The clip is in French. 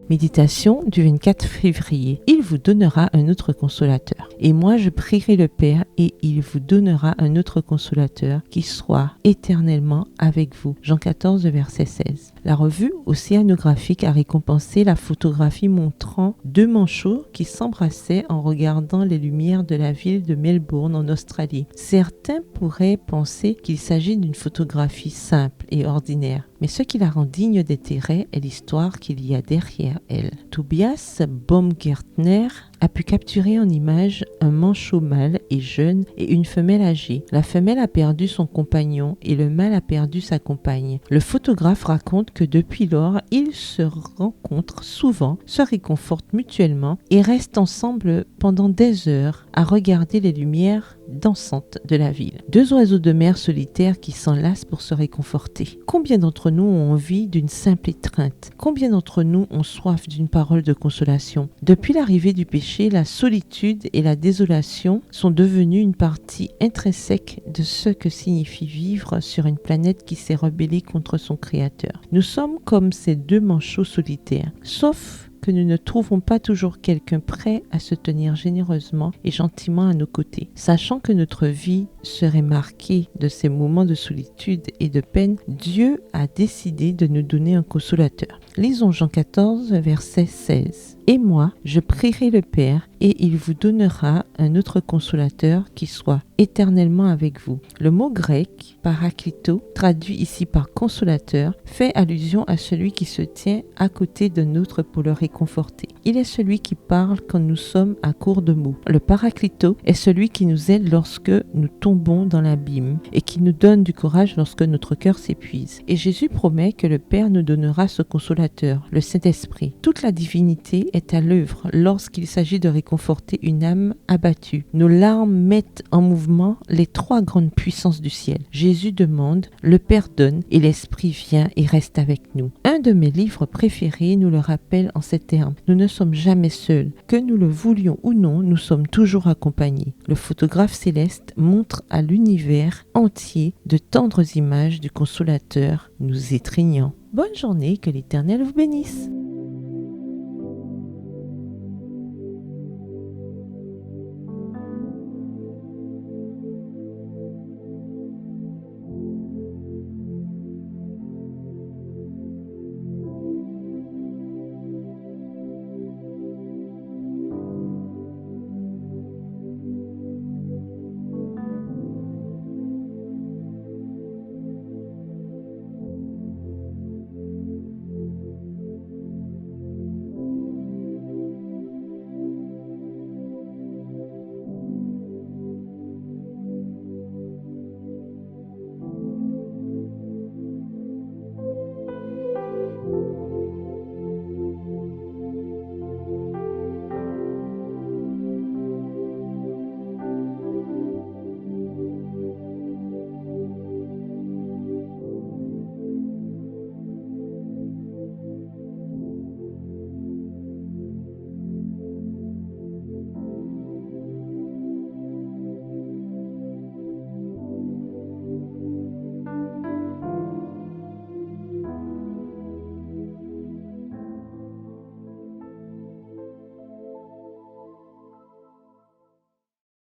Méditation du 24 février. Il vous donnera un autre consolateur. Et moi, je prierai le Père et il vous donnera un autre consolateur qui soit éternellement avec vous. Jean 14, verset 16. La revue océanographique a récompensé la photographie montrant deux manchots qui s'embrassaient en regardant les lumières de la ville de Melbourne en Australie. Certains pourraient penser qu'il s'agit d'une photographie simple et ordinaire, mais ce qui la rend digne d'intérêt est l'histoire qu'il y a derrière elle. Tobias Baumgärtner a pu capturer en image un manchot mâle et jeune et une femelle âgée. La femelle a perdu son compagnon et le mâle a perdu sa compagne. Le photographe raconte que depuis lors, ils se rencontrent souvent, se réconfortent mutuellement et restent ensemble pendant des heures à regarder les lumières dansantes de la ville. Deux oiseaux de mer solitaires qui s'enlacent pour se réconforter. Combien d'entre nous ont envie d'une simple étreinte? Combien d'entre nous ont soif d'une parole de consolation? Depuis l'arrivée du péché, la solitude et la désolation sont devenues une partie intrinsèque de ce que signifie vivre sur une planète qui s'est rebellée contre son Créateur. Nous sommes comme ces deux manchots solitaires, sauf que nous ne trouvons pas toujours quelqu'un prêt à se tenir généreusement et gentiment à nos côtés. Sachant que notre vie serait marquée de ces moments de solitude et de peine, Dieu a décidé de nous donner un consolateur. Lisons Jean 14, verset 16. « Et moi, je prierai le Père, et il vous donnera un autre consolateur qui soit éternellement avec vous. » Le mot grec « parakleto », traduit ici par consolateur, fait allusion à celui qui se tient à côté d'un autre pour le réconforter. Il est celui qui parle quand nous sommes à court de mots. Le parakleto est celui qui nous aide lorsque nous tombons dans l'abîme et qui nous donne du courage lorsque notre cœur s'épuise. Et Jésus promet que le Père nous donnera ce consolateur, le Saint-Esprit. Toute la divinité est à l'œuvre lorsqu'il s'agit de réconforter une âme abattue. Nos larmes mettent en mouvement les trois grandes puissances du ciel. Jésus demande, le Père donne et l'Esprit vient et reste avec nous. Un de mes livres préférés nous le rappelle en ces termes. Nous ne sommes jamais seuls. Que nous le voulions ou non, nous sommes toujours accompagnés. Le photographe céleste montre à l'univers entier de tendres images du consolateur nous étreignant. Bonne journée, que l'Éternel vous bénisse.